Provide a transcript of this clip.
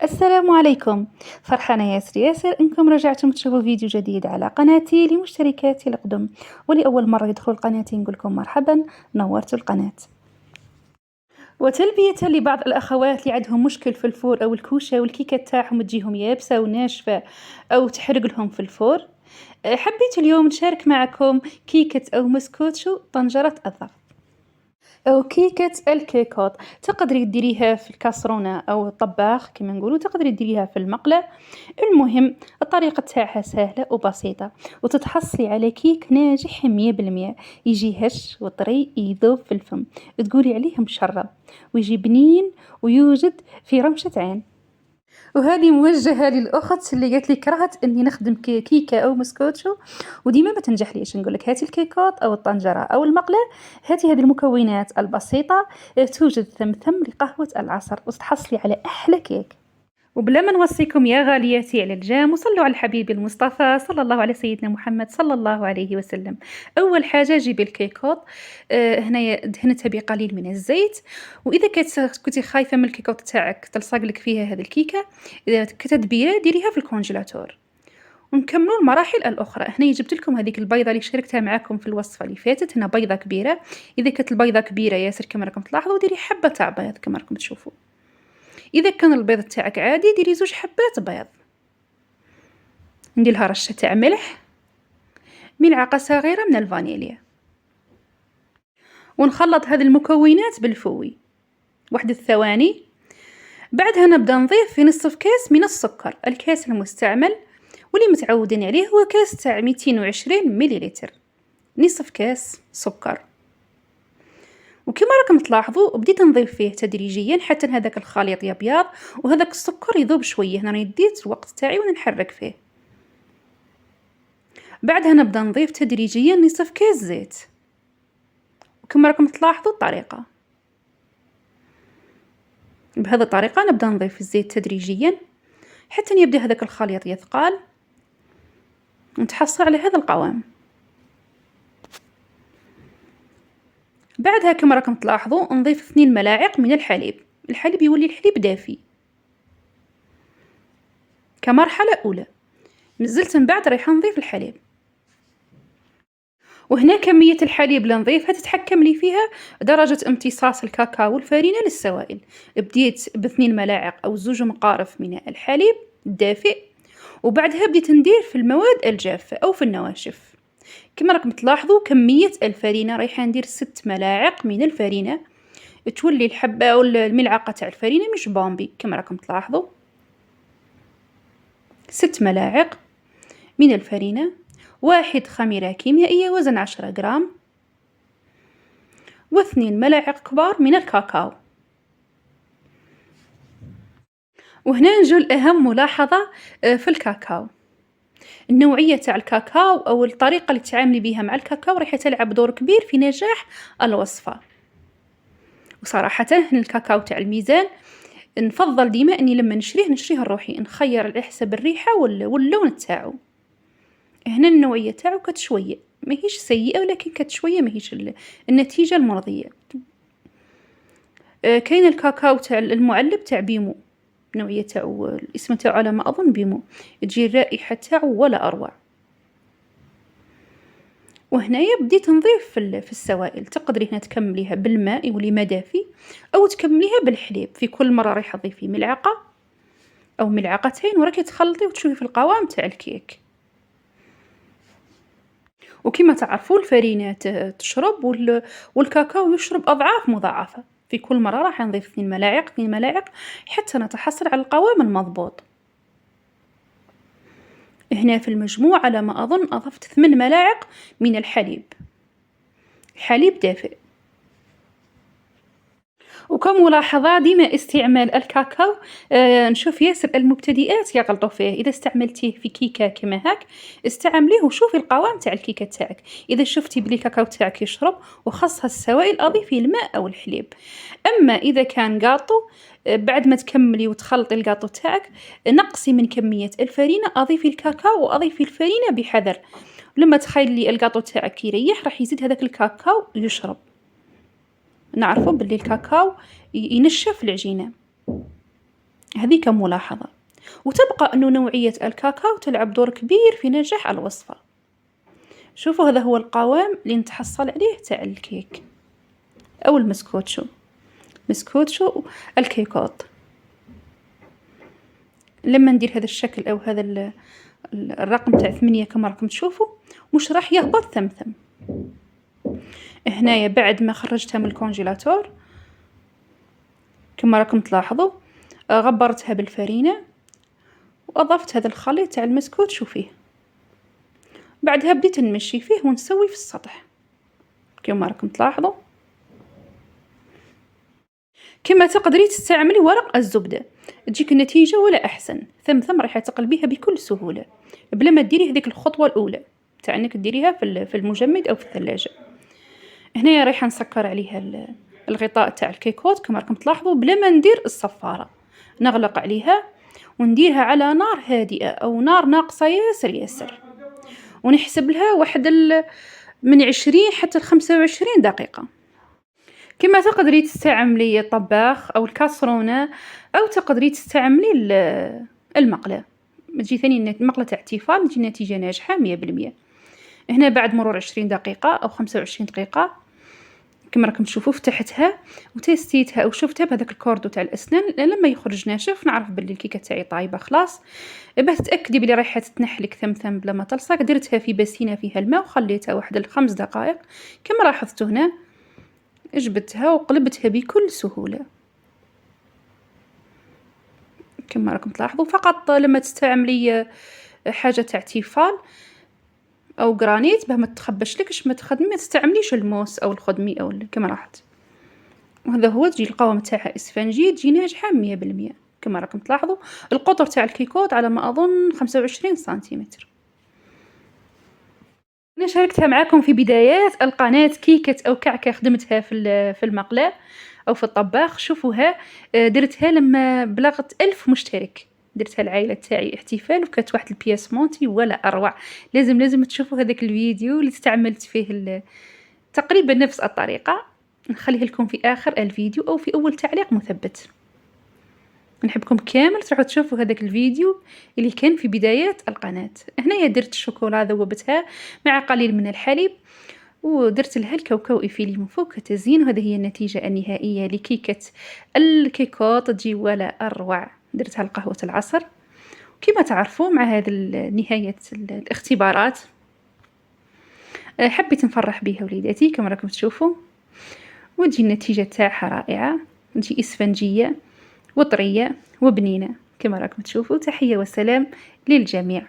السلام عليكم. فرحانة ياسر ياسر انكم رجعتم تشوفوا فيديو جديد على قناتي لمشتركاتي القدم، ولأول مرة يدخل قناتي نقولكم مرحبا، نورتوا القناة. وتلبية لبعض الأخوات اللي عندهم مشكل في الفور أو الكوشة والكيكة تاعهم تجيهم يابسة وناشفة أو تحرق لهم في الفور. حبيت اليوم نشارك معكم كيكة أو مسكوتشو طنجرة الضغط أو كيكة الكيكوط. تقدري ديريها في الكاسرونة أو الطباخ كما نقولوا، تقدري ديريها في المقلة. المهم الطريقة تاعها سهلة وبسيطة وتتحصلي على كيك ناجح 100%، يجي هش وطري يذوب في الفم، تقولي عليه مشرب ويجي بنين ويوجد في رمشة عين. وهذه موجهة للأخت اللي قالت لي كرهت إني نخدم كيكة أو مسكوتشو وديما ما تنجحليش. نقولك هاتي الكيكوط أو الطنجرة أو المقلة، هاتي هذه المكونات البسيطة، توجد ثمثم لقهوة العصر وتحصلي على أحلى كيك. وبلا ما نوصيكم يا غالياتي على الجام وصلوا على الحبيب المصطفى صلى الله على سيدنا محمد صلى الله عليه وسلم. أول حاجة جيبي الكيكوط، هنايا دهنتها بقليل من الزيت. وإذا كنتي خايفة من الكيكوط تاعك تلصق لك فيها هذه الكيكة، إذا كتدبيرة ديريها في الكونجيلاتور. ونكملوا المراحل الأخرى. هنا جبت لكم هذيك البيضة اللي شاركتها معاكم في الوصفة اللي فاتت، هنا بيضة كبيرة. إذا كانت البيضة كبيرة ياسر كما راكم تلاحظوا ديري حبة تاع بيض كما راكم تشوفوا. إذا كان البيض تاعك عادي ديري 2 حبات بيض. ندير لها رشة تاع ملح، ملعقة صغيرة من الفانيليا، ونخلط هذه المكونات بالفوي 1 ثواني. بعدها نبدأ نضيف في نصف كاس من السكر، الكاس المستعمل واللي متعودين عليه هو كاس تاع 220 مليلتر، نصف كاس سكر. وكما راكم تلاحظوا بديت نضيف فيه تدريجيا حتى هذاك الخليط يبيض وهذاك السكر يذوب شويه. هنا راني ديت الوقت تاعي وانا نحرك فيه. بعدها نبدا نضيف تدريجيا نصف كاس زيت، وكما راكم تلاحظوا الطريقه. بهذه الطريقه نبدا نضيف الزيت تدريجيا حتى يبدا هذاك الخليط يثقل ونتحصل على هذا القوام. بعدها كما راكم تلاحظوا نضيف 2 ملاعق من الحليب. الحليب يولي الحليب دافي كمرحلة أولى. نزلت من بعد رايحة نضيف الحليب. وهنا كمية الحليب اللي نضيفها تتحكم لي فيها درجة امتصاص الكاكاو والفرينة للسوائل. بديت ب2 ملاعق أو 2 مقارف من الحليب الدافئ، وبعدها بديت ندير في المواد الجافة أو في النواشف. كما راكم تلاحظوا كمية الفرينة رايحة ندير 6 ملاعق من الفرينة. تولي الحبة أو الملعقة تاع الفرينة مش بامبي كما راكم تلاحظوا. 6 ملاعق من الفرينة، 1 خميرة كيميائية وزن 10 غرام، و2 ملاعق كبار من الكاكاو. وهنا نجو لأهم ملاحظة في الكاكاو. النوعية تاع الكاكاو أو الطريقة اللي تتعاملي بها مع الكاكاو راح تلعب دور كبير في نجاح الوصفة. وصراحة الكاكاو تاع الميزان نفضل ديما اني لما نشريه لروحي، نخير على حسب الريحة واللون تاعو. هنا النوعية تاعو كانت شوية ماهيش سيئة، ولكن كانت شوية ماهيش النتيجة المرضية. كاين الكاكاو تاع المعلب تاع بيمو، النوعية تاعو الاسم تاعو على ما اظن بيمو، تجي الرائحة تاعو ولا اروع. وهنايا بديت نضيف في السوائل. تقدري هنا تكمليها بالماء يولي ما دافي، او تكمليها بالحليب. في كل مرة رايحة تضيفي ملعقة او ملعقتين وراكي تخلطي وتشوفي في القوام تاع الكيك. وكما تعرفوا الفرينات تشرب والكاكاو يشرب أضعاف مضاعفة. في كل مرة راح نضيف 2 ملاعق 2 ملاعق حتى نتحصل على القوام المضبوط. هنا في المجموع على ما أظن أضفت 8 ملاعق من الحليب، الحليب دافئ. وكملاحظة ديما استعمال الكاكاو نشوف ياسر المبتدئات يغلطوا فيه. إذا استعملتيه في كيكة كما هاك استعمليه وشوفي القوام تاع الكيكة تاعك. إذا شفتي بلي الكاكاو تاعك يشرب وخاصة السوائل أضيفي الماء أو الحليب. أما إذا كان قاطو بعد ما تكملي وتخلطي القاطو تاعك نقصي من كمية الفرينة، أضيفي الكاكاو وأضيفي الفرينة بحذر. لما تخيلي القاطو تاعك يريح راح يزيد هذاك الكاكاو يشرب. نعرفوا باللي الكاكاو ينشف العجينة. هذيك ملاحظة. وتبقى أنه نوعية الكاكاو تلعب دور كبير في نجاح الوصفة. شوفوا هذا هو القوام اللي نتحصل عليه تاع الكيك أو المسكوتشو، مسكوتشو الكيكوط. لما ندير هذا الشكل أو هذا الرقم تاع 8 كما راكم تشوفوا مش راح يهبط ثمثم. هنايا بعد ما خرجتها من الكونجيلاتور كما راكم تلاحظوا غبرتها بالفرينة وأضفت هذا الخليط تاع المسكوتشو فيه. بعدها بديت نمشي فيه ونسوي في السطح كما راكم تلاحظوا. كما تقدري تستعملي ورق الزبدة تجيك النتيجة ولا أحسن. ثم راح تقلبيها بكل سهولة بلا ما ديري هذيك الخطوة الأولى تاع أنك ديريها في المجمد أو في الثلاجة. هنا رايحة نسكر عليها الغطاء تاع الكيكوت كما راكم تلاحظوا بلا ما ندير الصفارة. نغلق عليها ونديرها على نار هادئة أو نار ناقصة ياسر ياسر، ونحسب لها واحد من 20 حتى 25 دقيقة. كما تقدري تستعملي الطباخ أو الكاسرونة أو تقدري تستعملي المقلة. تجي ثاني المقلة تاع التيفال تجي نتيجة ناجحة 100%. هنا بعد مرور 20 دقيقة أو 25 دقيقة كما راكم تشوفوا فتحتها وتستيتها أو شفتها بهذاك الكوردو تاع الأسنان. لما يخرج ناشف نعرف باللي الكيكة تاعي طايبة خلاص. باه تتأكدي بلي رايحة تتنحلك ثمثم بلا ما تلصق درتها في باسينة فيها الماء وخليتها واحد 5 دقائق. كما لاحظتوا هنا جبتها وقلبتها بكل سهولة كما راكم تلاحظوا. فقط لما تستعملي حاجة تاع تيفال أو جرانيت باه ما تخبشلكش ما تستعمليش الموس أو الخدمي أو كما لاحظت. وهذا هو تجي القوام تاعها اسفنجي تجي ناجحة 100% كما راكم تلاحظوا. القطر تاع الكيكوت على ما أظن 25 سنتيمتر. أنا شاركتها معاكم في بدايات القناة كيكة أو كعكة خدمتها في المقلاة أو في الطباخ. شوفوها درتها لما بلغت 1000 مشترك، درتها العائلة تاعي احتفال وكانت واحد البياس مونتي ولا أروع. لازم تشوفوا هذاك الفيديو اللي استعملت فيه تقريبا نفس الطريقة. نخليه لكم في آخر الفيديو أو في أول تعليق مثبت. نحبكم كامل تروحوا تشوفوا هذاك الفيديو اللي كان في بدايات القناة. هنايا درت الشوكولا ذوبتها مع قليل من الحليب ودرت لها الكاوكاو إيفيلي من فوق كتزيين. وهذه هي النتيجة النهائية لكيكة الكيكوت تجي ولا أروع. درتها لقهوة العصر كما تعرفوا مع هذا نهاية الاختبارات. حبيت نفرح بها وليداتي كما راكم تشوفوا وتجي النتيجة تاعها رائعة. تجي إسفنجية وطرية وبنينة كما راكم تشوفوا. تحية وسلام للجميع.